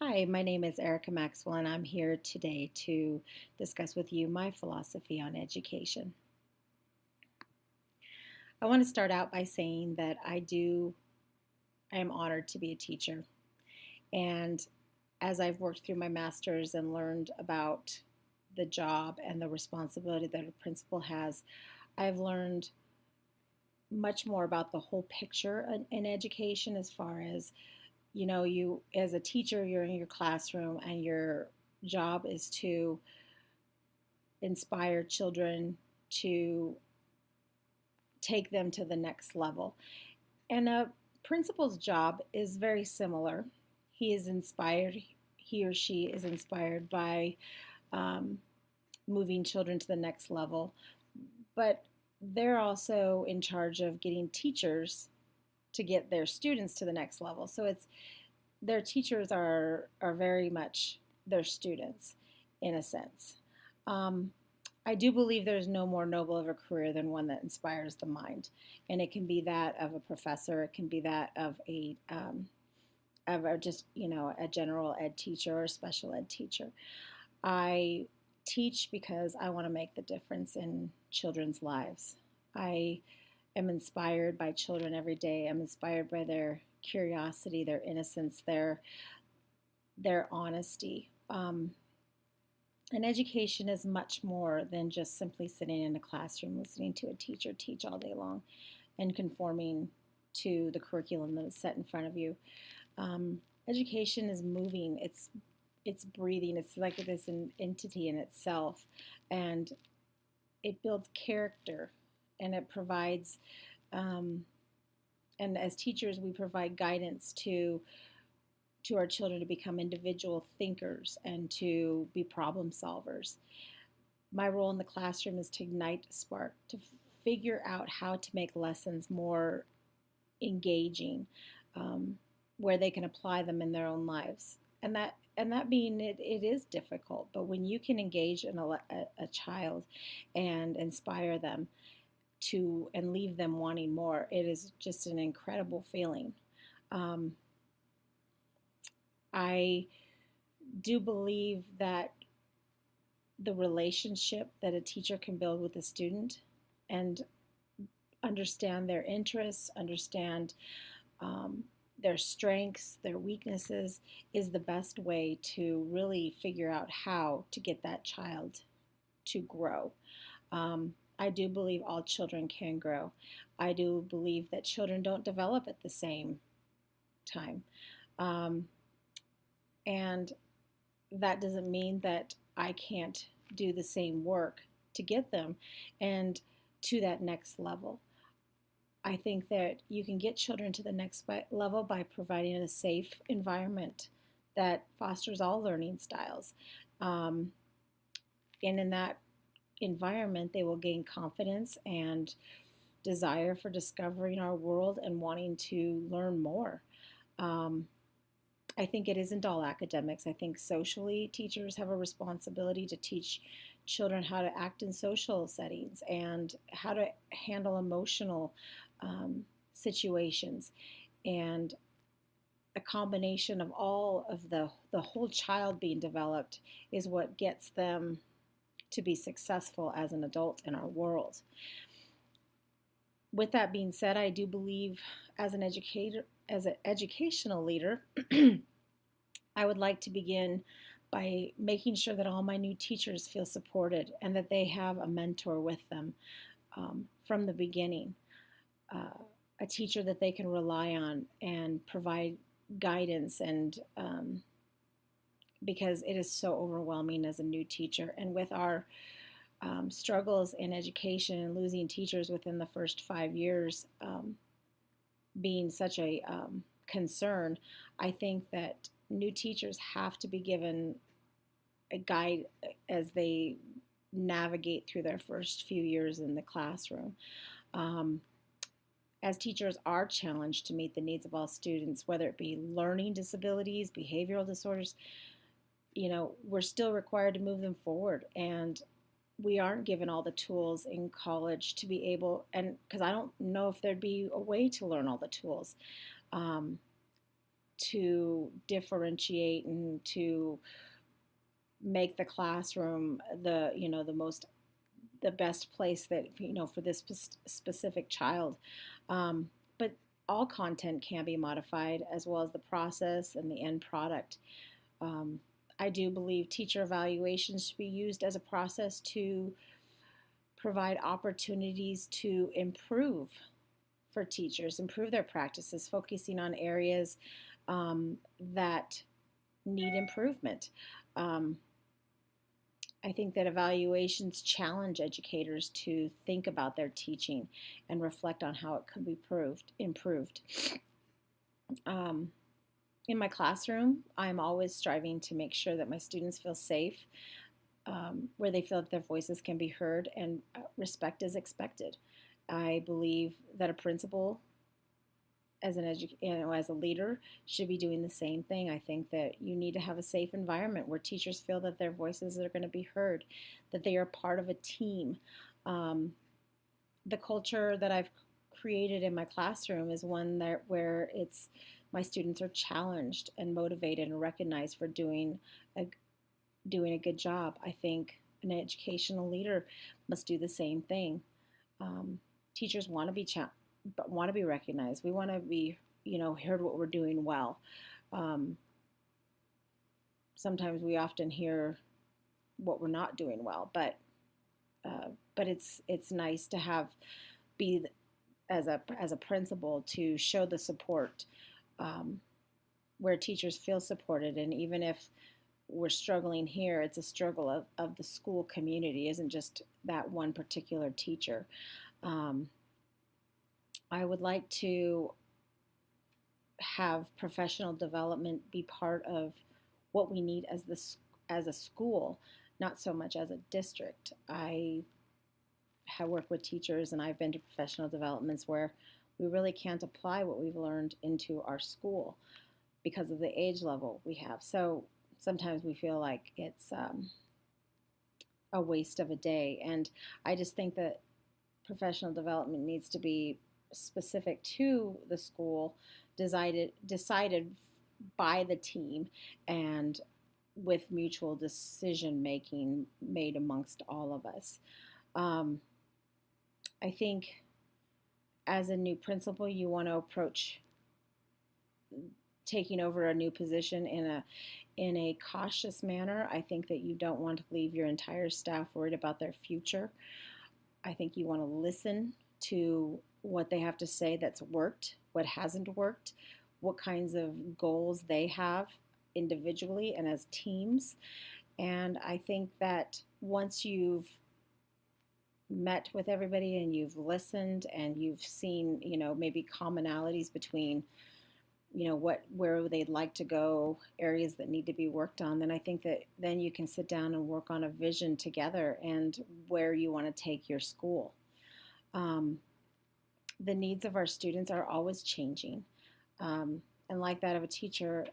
Hi, my name is Erica Maxwell, and I'm here today to discuss with you my philosophy on education. I want to start out by saying that I am honored to be a teacher. And as I've worked through my master's and learned about the job and the responsibility that a principal has, I've learned much more about the whole picture in education as far as you as a teacher, you're in your classroom and your job is to inspire children to take them to the next level. And a principal's job is very similar. He or she is inspired by um, moving children to the next level, but they're also in charge of getting teachers to get their students to the next level. So it's their teachers are very much their students in a sense. Um, I do believe there's no more noble of a career than one that inspires the mind, and it can be that of a professor, it can be that of a just a general ed teacher or a special ed teacher. I teach because I want to make the difference in children's lives. I am inspired by children every day. I'm inspired by their curiosity, their innocence, their honesty. And education is much more than just simply sitting in a classroom listening to a teacher teach all day long and conforming to the curriculum that is set in front of you. Education is moving. It's breathing. It's like this entity in itself, and it builds character, and it provides. And as teachers, we provide guidance to our children to become individual thinkers and to be problem solvers. My role in the classroom is to ignite a spark, to figure out how to make lessons more engaging, where they can apply them in their own lives. And that being it is difficult, but when you can engage in a child and inspire them to and leave them wanting more, it is just an incredible feeling. Um, I do believe that the relationship that a teacher can build with a student and understand their interests, understand um, their strengths, their weaknesses, is the best way to really figure out how to get that child to grow. I do believe all children can grow. I do believe that children don't develop at the same time. Um, and that doesn't mean that I can't do the same work to get them and to that next level. I think that you can get children to the next level by providing a safe environment that fosters all learning styles. Um, and in that environment, they will gain confidence and desire for discovering our world and wanting to learn more. Um, I think it isn't all academics. I think socially, teachers have a responsibility to teach children how to act in social settings and how to handle emotional um, situations. And a combination of all of the whole child being developed is what gets them to be successful as an adult in our world. With that being said, I do believe as an educator, as an educational leader, I would like to begin by making sure that all my new teachers feel supported and that they have a mentor with them from the beginning, a teacher that they can rely on and provide guidance and because it is so overwhelming as a new teacher. And with our struggles in education and losing teachers within the first 5 years being such a concern, I think that new teachers have to be given a guide as they navigate through their first few years in the classroom. Um, as teachers are challenged to meet the needs of all students, whether it be learning disabilities, behavioral disorders, we're still required to move them forward. And we aren't given all the tools in college to be able, and because I don't know if there'd be a way to learn all the tools. Um, to differentiate and to make the classroom the best place that for this specific child. But all content can be modified, as well as the process and the end product. um, I do believe teacher evaluations should be used as a process to provide opportunities to improve for teachers, improve their practices, focusing on areas that need improvement. Um, I think that evaluations challenge educators to think about their teaching and reflect on how it could be improved. Um, in my classroom, I'm always striving to make sure that my students feel safe, where they feel that their voices can be heard and respect is expected. I believe that a principal, as a leader, should be doing the same thing. I think that you need to have a safe environment where teachers feel that their voices are going to be heard, that they are part of a team. Um, the culture that I've created in my classroom is one where it's my students are challenged and motivated and recognized for doing a good job. I think an educational leader must do the same thing. Teachers want to be recognized. We want to be heard what we're doing well. Um, Sometimes we often hear what we're not doing well, but it's nice to be as a principal to show the support, where teachers feel supported. And even if we're struggling here, it's a struggle of the school community, isn't just that one particular teacher. I would like to have professional development be part of what we need as a school, not so much as a district. I have worked with teachers, and I've been to professional developments where we really can't apply what we've learned into our school because of the age level we have. So sometimes we feel like it's a waste of a day. And I just think that professional development needs to be specific to the school, decided by the team, and with mutual decision making made amongst all of us. I think as a new principal, you want to approach taking over a new position in a cautious manner. I think that you don't want to leave your entire staff worried about their future. I think you want to listen to what they have to say that's worked, what hasn't worked, what kinds of goals they have individually and as teams. And I think that once you've met with everybody and you've listened and you've seen, maybe commonalities between, where they'd like to go, areas that need to be worked on, then I think that then you can sit down and work on a vision together and where you want to take your school. The needs of our students are always changing. And like that of a teacher,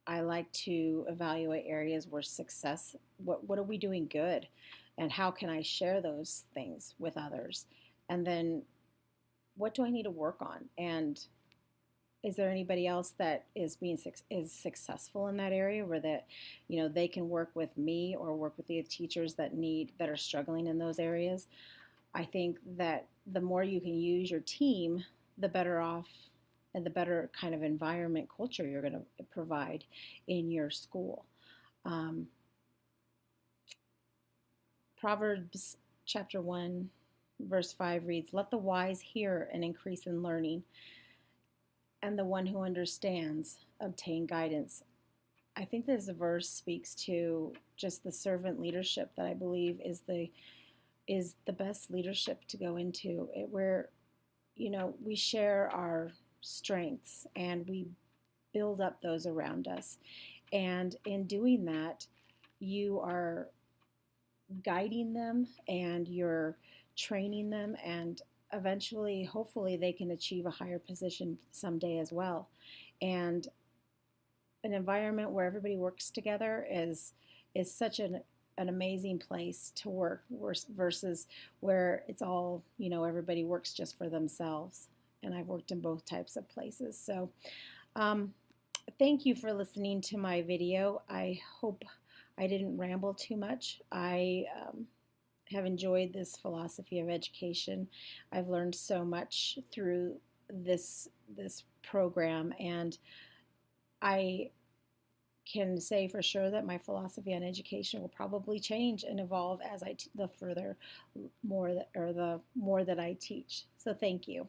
I like to evaluate areas where success, what are we doing good? And how can I share those things with others? And then what do I need to work on? And is there anybody else that is successful in that area where they can work with me or work with the teachers that are struggling in those areas? I think that the more you can use your team, the better off and the better kind of environment culture you're going to provide in your school. Proverbs chapter 1, verse 5 reads, "Let the wise hear and increase in learning, and the one who understands obtain guidance." I think this verse speaks to just the servant leadership that I believe is the best leadership to go into, where we share our strengths and we build up those around us. And in doing that, you are guiding them and you're training them, and eventually, hopefully, they can achieve a higher position someday as well. And an environment where everybody works together is such an amazing place to work versus where it's all, everybody works just for themselves. And I've worked in both types of places. So Um, Thank you for listening to my video. I hope I didn't ramble too much. I have enjoyed this philosophy of education. I've learned so much through this program, and I can say for sure that my philosophy on education will probably change and evolve as the more that I teach. So thank you.